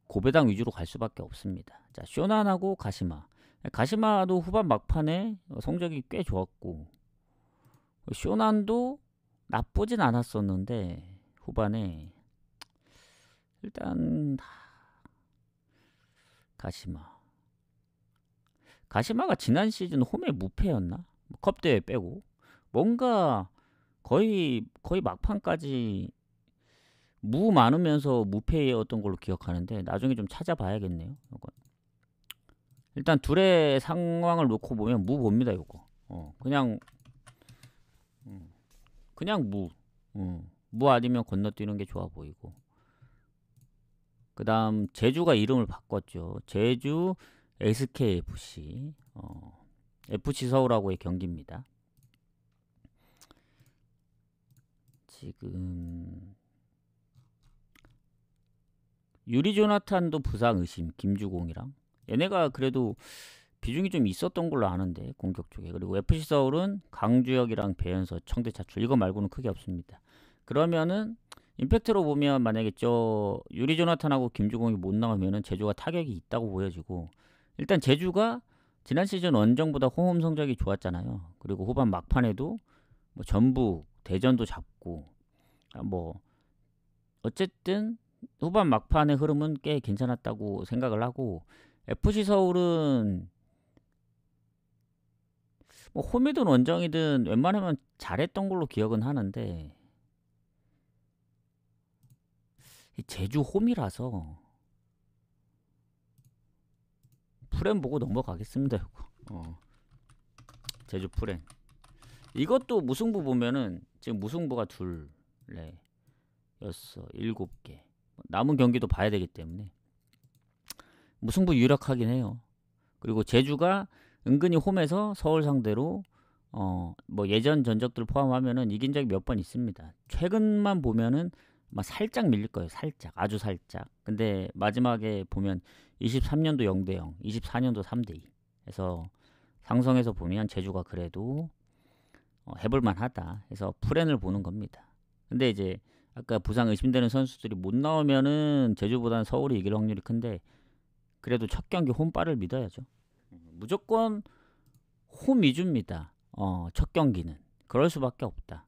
고배당 위주로 갈 수밖에 없습니다. 자, 쇼난하고 가시마. 가시마도 후반 막판에 성적이 꽤 좋았고 쇼난도 나쁘진 않았었는데 후반에 일단 가시마가 지난 시즌 홈에 무패였나? 컵대회 빼고 뭔가 거의 막판까지 무 많으면서 무패였던 걸로 기억하는데 나중에 좀 찾아봐야겠네요. 이건. 일단 둘의 상황을 놓고 보면 무 봅니다. 요거 그냥 무 아니면 건너뛰는 게 좋아 보이고 그 다음 제주가 이름을 바꿨죠. 제주 SKFC FC 서울하고의 경기입니다. 지금 유리 조나탄도 부상 의심 김주공이랑 얘네가 그래도 비중이 좀 있었던 걸로 아는데 공격 쪽에. 그리고 FC 서울은 강주혁이랑 배현서 청대 차출 이거 말고는 크게 없습니다. 그러면은 임팩트로 보면 만약에 저 유리 조나탄하고 김주공이 못 나오면은 제주가 타격이 있다고 보여지고 일단 제주가 지난 시즌 원정보다 홈 성적이 좋았잖아요. 그리고 후반 막판에도 뭐 전북 대전도 잡고 뭐 어쨌든 후반 막판의 흐름은 꽤 괜찮았다고 생각을 하고 FC 서울은 뭐 홈이든 원정이든 웬만하면 잘했던 걸로 기억은 하는데 제주 홈이라서 프렘 보고 넘어가겠습니다. 이거. 제주 프렘. 이것도 무승부 보면은 지금 무승부가 둘, 넷, 여섯, 일곱 개. 남은 경기도 봐야 되기 때문에 무승부 유력하긴 해요. 그리고 제주가 은근히 홈에서 서울 상대로 뭐 예전 전적들 포함하면은 이긴 적이 몇 번 있습니다. 최근만 보면은 막 살짝 밀릴 거예요. 살짝, 아주 살짝. 근데 마지막에 보면 23년도 0대0, 24년도 3대2. 해서 상성에서 보면 제주가 그래도 해볼만 하다 해서 프렌을 보는 겁니다. 근데 이제 아까 부상 의심되는 선수들이 못 나오면은 제주보다는 서울이 이길 확률이 큰데 그래도 첫 경기 홈빨을 믿어야죠. 무조건 홈 위주입니다. 첫 경기는 그럴 수밖에 없다.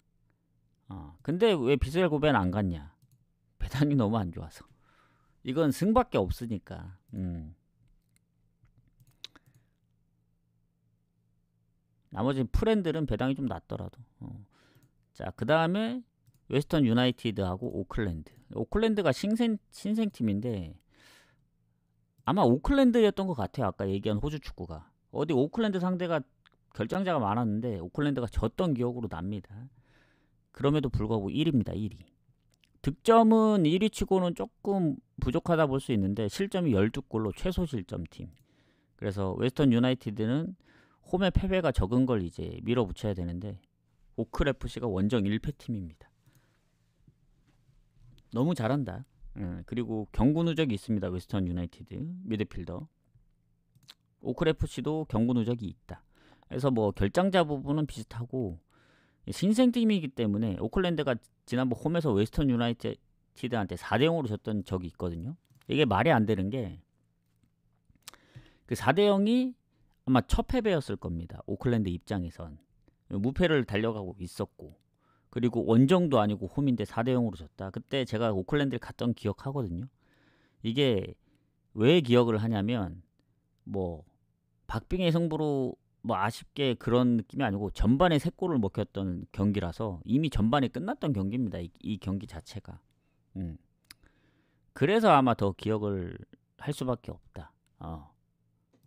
근데 왜 비스겔 고벤 안 갔냐? 배당이 너무 안 좋아서. 이건 승밖에 없으니까. 나머지 프렌들은 배당이 좀 낮더라도. 자, 그 다음에 웨스턴 유나이티드하고 오클랜드. 오클랜드가 신생팀인데 아마 오클랜드였던 것 같아요. 아까 얘기한 호주 축구가. 어디 오클랜드 상대가 결장자가 많았는데 오클랜드가 졌던 기억으로 납니다. 그럼에도 불구하고 1위입니다. 1위. 득점은 1위 치고는 조금 부족하다 볼 수 있는데 실점이 12골로 최소 실점팀. 그래서 웨스턴 유나이티드는 홈의 패배가 적은 걸 이제 밀어붙여야 되는데 오클 FC가 원정 1패 팀입니다. 너무 잘한다. 그리고 경고 누적이 있습니다. 웨스턴 유나이티드 미드필더. 오클 FC도 경고 누적이 있다. 그래서 뭐 결장자 부분은 비슷하고 신생팀이기 때문에 오클랜드가 지난번 홈에서 웨스턴 유나이티드한테 4대0으로 졌던 적이 있거든요. 이게 말이 안 되는 게 그 4대0이 아마 첫 패배였을 겁니다. 오클랜드 입장에선. 무패를 달려가고 있었고 그리고 원정도 아니고 홈인데 4대0으로 졌다. 그때 제가 오클랜드를 갔던 기억하거든요. 이게 왜 기억을 하냐면 뭐 박빙의 승부로 뭐 아쉽게 그런 느낌이 아니고 전반에 3골을 먹혔던 경기라서 이미 전반이 끝났던 경기입니다. 이 경기 자체가. 음. 그래서 아마 더 기억을 할 수밖에 없다.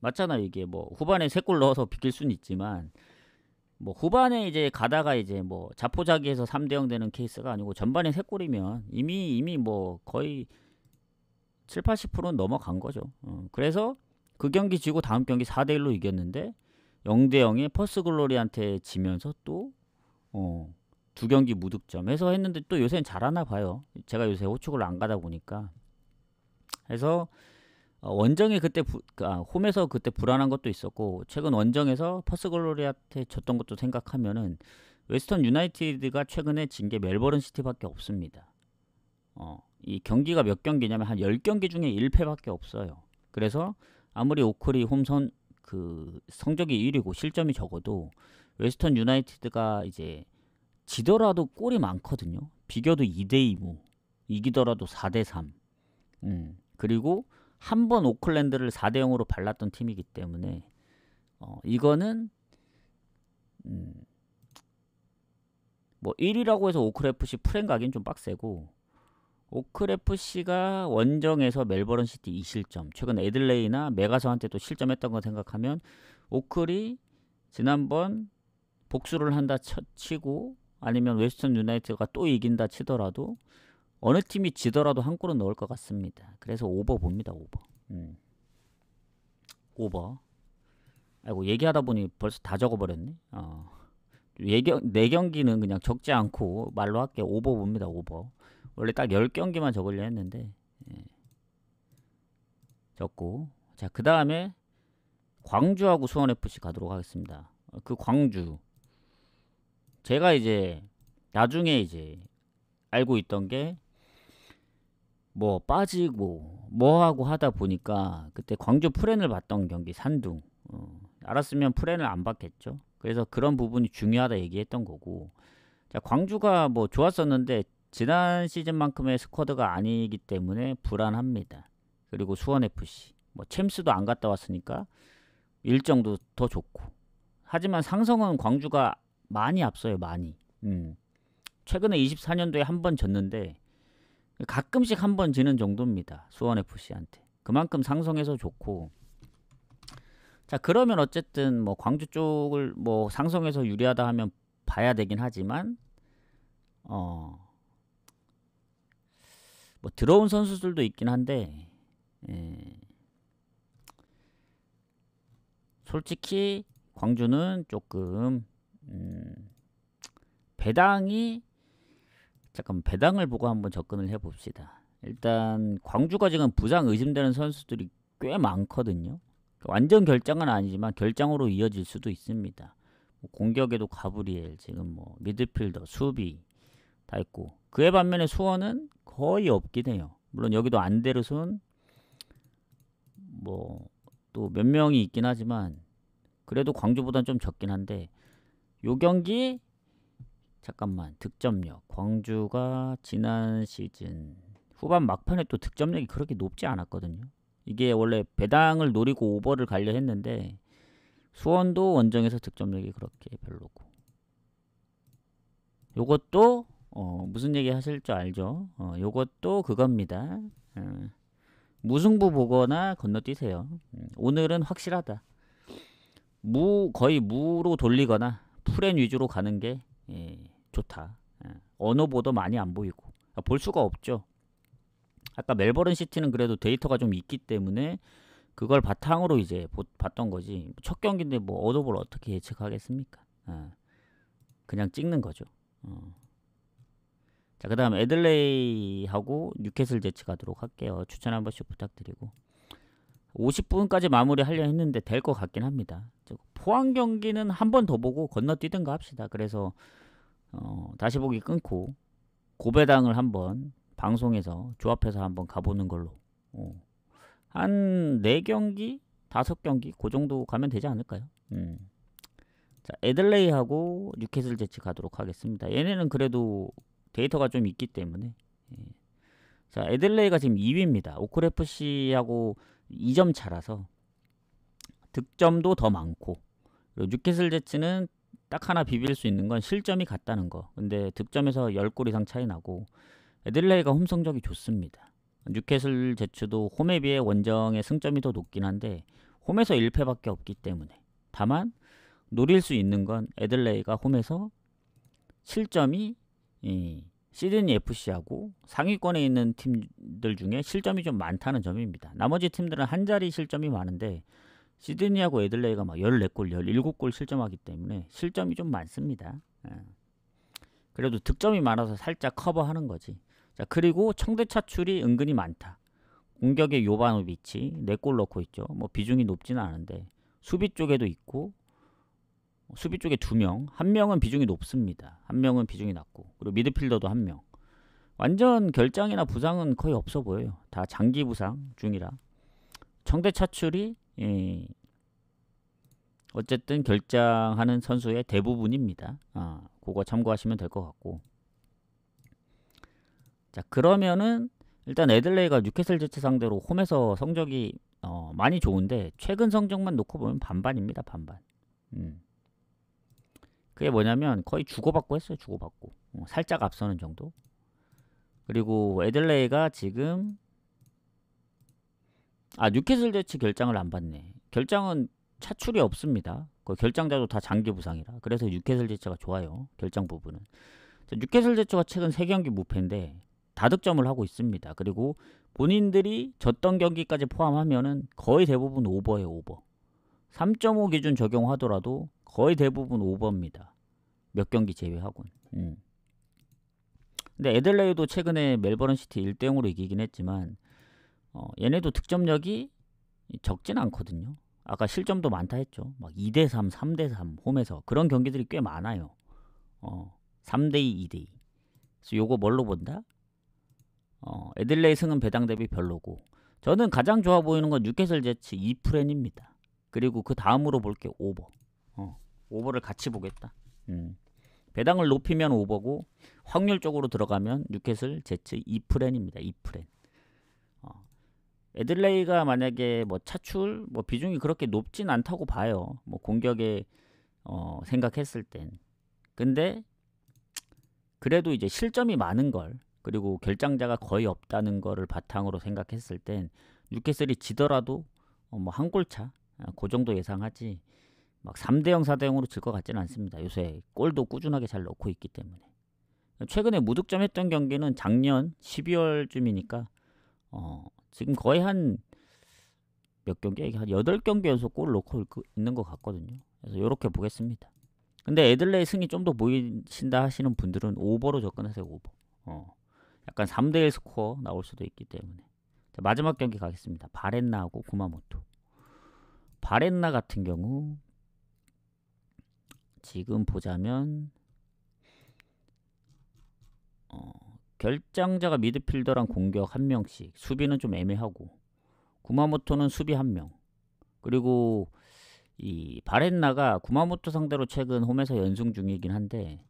맞잖아. 이게 뭐 후반에 3골 넣어서 비길 수는 있지만 뭐 후반에 이제 가다가 이제 뭐 자포자기해서 3대0 되는 케이스가 아니고 전반에 3골이면 이미 뭐 거의 7, 80%는 넘어간 거죠. 그래서 그 경기 지고 다음 경기 4대1로 이겼는데 0대0에 퍼스글로리한테 지면서 또 2경기 무득점 해서 했는데 또 요새는 잘하나 봐요. 제가 요새 호축을 안 가다 보니까. 해서 원정에 그때 홈에서 그때 불안한 것도 있었고 최근 원정에서 퍼스글로리한테 졌던 것도 생각하면은 웨스턴 유나이티드가 최근에 진 게 멜버른 시티밖에 없습니다. 이 경기가 몇 경기냐면 한 10경기 중에 1패밖에 없어요. 그래서 아무리 오클이 홈선 그 성적이 1위고 실점이 적어도 웨스턴 유나이티드가 이제 지더라도 골이 많거든요. 비겨도 2대2무, 이기더라도 4대3. 그리고 한 번 오클랜드를 4대0으로 발랐던 팀이기 때문에 이거는 뭐 1위라고 해서 오클FC 프랭 가긴 좀 빡세고 오클FC가 원정에서 멜버른 시티 2실점, 최근 애들레이나 메가서한테 또 실점했던 거 생각하면 오클이 지난번 복수를 한다 치고 아니면 웨스턴 유나이티드가 또 이긴다 치더라도 어느 팀이 지더라도 한 골은 넣을 것 같습니다. 그래서 오버 봅니다. 오버. 오버. 아이고 얘기하다 보니 벌써 다 적어버렸네. 4경기는 그냥 적지 않고 말로 할게. 오버 봅니다. 오버. 원래 딱 10경기만 적으려 했는데 적고. 자, 그 다음에 광주하고 수원FC 가도록 하겠습니다. 그 광주 제가 이제 나중에 이제 알고 있던 게 뭐 빠지고 뭐하고 하다 보니까 그때 광주 프렌을 봤던 경기 산둥. 알았으면 프렌을 안 봤겠죠. 그래서 그런 부분이 중요하다 얘기했던 거고. 자, 광주가 뭐 좋았었는데 지난 시즌만큼의 스쿼드가 아니기 때문에 불안합니다. 그리고 수원FC 뭐 챔스도 안 갔다 왔으니까 일정도 더 좋고. 하지만 상성은 광주가 많이 앞서요. 많이. 최근에 24년도에 한 번 졌는데 가끔씩 한 번 지는 정도입니다. 수원FC한테. 그만큼 상성에서 좋고. 자, 그러면 어쨌든 뭐 광주 쪽을 뭐 상성에서 유리하다 하면 봐야 되긴 하지만 뭐 들어온 선수들도 있긴 한데 솔직히 광주는 조금 배당이 잠깐 배당을 보고 한번 접근을 해봅시다. 일단 광주가 지금 부상 의심되는 선수들이 꽤 많거든요. 완전 결장은 아니지만 결장으로 이어질 수도 있습니다. 공격에도 가브리엘, 지금 뭐 미드필더, 수비 다 있고. 그에 반면에 수원은 거의 없긴 해요. 물론 여기도 안데르손 뭐 또 몇 명이 있긴 하지만 그래도 광주보단 좀 적긴 한데 요 경기 잠깐만 득점력 광주가 지난 시즌 후반 막판에 또 득점력이 그렇게 높지 않았거든요. 이게 원래 배당을 노리고 오버를 가려 했는데 수원도 원정에서 득점력이 그렇게 별로고. 요것도 무슨 얘기 하실 줄 알죠? 요것도 그겁니다. 무승부 보거나 건너뛰세요. 오늘은 확실하다. 거의 무로 돌리거나 풀엔 위주로 가는 게 좋다. 언어보도 많이 안 보이고 볼 수가 없죠. 아까 멜버른 시티는 그래도 데이터가 좀 있기 때문에 그걸 바탕으로 이제 봤던 거지. 첫 경기인데 뭐 언어볼 어떻게 예측하겠습니까? 그냥 찍는 거죠. 자, 그 다음 애들레이하고 뉴캐슬 제치 가도록 할게요. 추천 한 번씩 부탁드리고. 50분까지 마무리 하려 했는데 될 것 같긴 합니다. 포항 경기는 한 번 더 보고 건너뛰든가 합시다. 그래서 다시 보기 끊고 고배당을 한번 방송에서 조합해서 한번 가보는 걸로. 한 4경기? 5경기? 그 정도 가면 되지 않을까요? 자, 애들레이하고 뉴캐슬 제치 가도록 하겠습니다. 얘네는 그래도 데이터가 좀 있기 때문에. 자, 애들레이가 지금 2위입니다. 오클FC하고 2점 차라서 득점도 더 많고 그리고 뉴캐슬 제츠는 딱 하나 비빌 수 있는 건 실점이 같다는 거. 근데 득점에서 10골 이상 차이 나고 애들레이가 홈 성적이 좋습니다. 뉴캐슬 제츠도 홈에 비해 원정의 승점이 더 높긴 한데 홈에서 1패밖에 없기 때문에, 다만 노릴 수 있는 건 애들레이가 홈에서 실점이 시드니 FC하고 상위권에 있는 팀들 중에 실점이 좀 많다는 점입니다. 나머지 팀들은 한 자리 실점이 많은데 시드니하고 애들레이가 막 14골, 17골 실점하기 때문에 실점이 좀 많습니다. 그래도 득점이 많아서 살짝 커버하는 거지. 자, 그리고 청대 차출이 은근히 많다. 공격에 요바노비치 4골 넣고 있죠. 뭐 비중이 높지는 않은데 수비 쪽에도 있고, 수비 쪽에 2명, 한 명은 비중이 높습니다. 한 명은 비중이 낮고, 그리고 미드필더도 한 명. 완전 결장이나 부상은 거의 없어 보여요. 다 장기 부상 중이라 청대 차출이 어쨌든 결장하는 선수의 대부분입니다. 그거 참고하시면 될 것 같고. 자, 그러면은 일단 애들레이가 뉴캐슬 제츠 상대로 홈에서 성적이 많이 좋은데 최근 성적만 놓고 보면 반반입니다. 반반. 그게 뭐냐면 거의 주고받고 했어요. 주고받고. 살짝 앞서는 정도. 그리고 애들레이가 지금 뉴캐슬 제츠 결장을 안 받네. 결장은 차출이 없습니다. 그 결장자도 다 장기 부상이라. 그래서 뉴캐슬 제츠가 좋아요. 결장 부분은. 자, 뉴캐슬 제츠가 최근 3경기 무패인데 다득점을 하고 있습니다. 그리고 본인들이 졌던 경기까지 포함하면은 거의 대부분 오버예요. 오버. 3.5 기준 적용하더라도 거의 대부분 오버입니다. 몇 경기 제외하고는. 근데 애들레이도 최근에 멜버른 시티 1대0으로 이기긴 했지만 얘네도 득점력이 적진 않거든요. 아까 실점도 많다 했죠. 막 2대3, 3대3 홈에서 그런 경기들이 꽤 많아요. 3대2, 2대2. 그래서 요거 뭘로 본다? 애들레이 승은 배당 대비 별로고, 저는 가장 좋아 보이는 건 뉴캐슬 제츠 2프렌입니다. 그리고 그 다음으로 볼 게 오버. 오버를 같이 보겠다. 배당을 높이면 오버고 확률적으로 들어가면 뉴캐슬 제츠 2프렌입니다. 2프렌. 애들레이가 만약에 뭐 차출 뭐 비중이 그렇게 높진 않다고 봐요. 뭐 공격에 생각했을 땐. 근데 그래도 이제 실점이 많은 걸, 그리고 결장자가 거의 없다는 거를 바탕으로 생각했을 땐 뉴캐슬이 지더라도 뭐 한 골 차, 그 정도 예상하지 막 3대0, 4대0으로 질 것 같지는 않습니다. 요새 골도 꾸준하게 잘 넣고 있기 때문에. 최근에 무득점 했던 경기는 작년 12월쯤이니까 지금 거의 한 몇 경기? 한 8경기 연속 골을 넣고 있는 것 같거든요. 그래서 이렇게 보겠습니다. 근데 애들레이 승이 좀 더 보이신다 하시는 분들은 오버로 접근하세요. 오버. 약간 3대1 스코어 나올 수도 있기 때문에. 자, 마지막 경기 가겠습니다. 바렌나하고 구마모토. 바렌나 같은 경우 지금 보자면 결장자가 미드필더랑 공격 한 명씩, 수비는 좀 애매하고, 구마모토는 수비 한 명. 그리고 이 바렌나가 구마모토 상대로 최근 홈에서 연승 중이긴 한데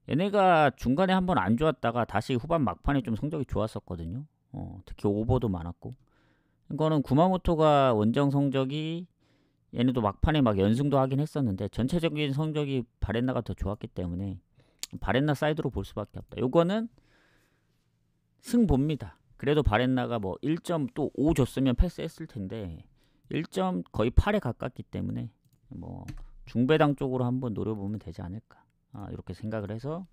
얘네가 중간에 한번 안 좋았다가 다시 후반 막판에 좀 성적이 좋았었거든요. 특히 오버도 많았고. 이거는 구마모토가 원정 성적이, 얘네도 막판에 막 연승도 하긴 했었는데 전체적인 성적이 바렌나가 더 좋았기 때문에 바렌나 사이드로 볼 수밖에 없다. 요거는 승 봅니다. 그래도 바렌나가 뭐 1점 또 5 줬으면 패스했을 텐데 1점 거의 8에 가깝기 때문에 뭐 중배당 쪽으로 한번 노려보면 되지 않을까, 이렇게 생각을 해서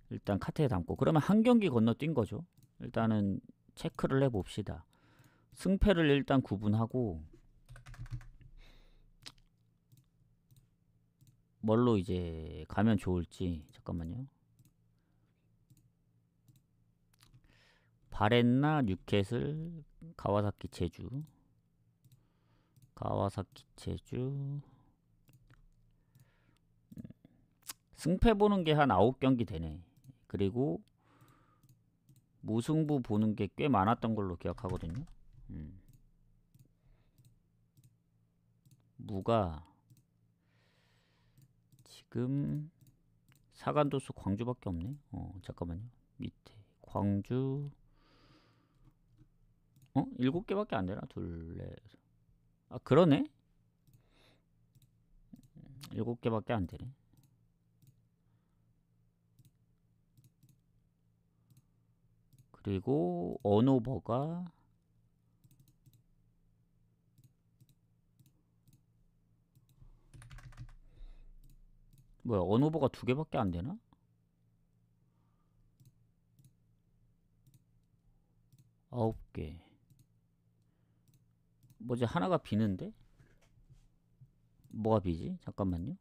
일단 카트에 담고, 그러면 한 경기 건너뛴 거죠. 일단은 체크를 해봅시다. 승패를 일단 구분하고 뭘로 이제 가면 좋을지. 잠깐만요. 바렌나, 뉴캐슬, 가와사키, 제주. 가와사키, 제주. 승패 보는 게 한 9경기 되네. 그리고 무승부 보는 게 꽤 많았던 걸로 기억하거든요. 무가 지금 사간도수 광주밖에 없네. 잠깐만요. 밑에 광주 7개밖에 안 되나? 둘, 넷. 그러네. 7개밖에 안 되네. 그리고 언오버가 뭐야, 언오버가 2개밖에 안 되나? 아홉 개. 뭐지, 하나가 비는데? 뭐가 비지? 잠깐만요.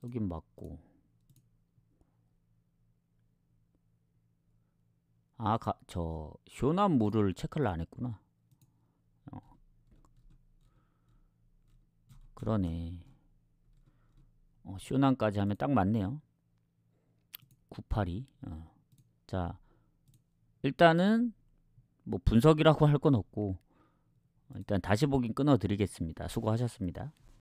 여긴 맞고. 아, 저 쇼남무를 체크를 안 했구나. 그러네. 쇼남까지 하면 딱 맞네요. 982. 자, 일단은 뭐 분석이라고 할 건 없고 일단 다시 보긴 끊어 드리겠습니다. 수고하셨습니다.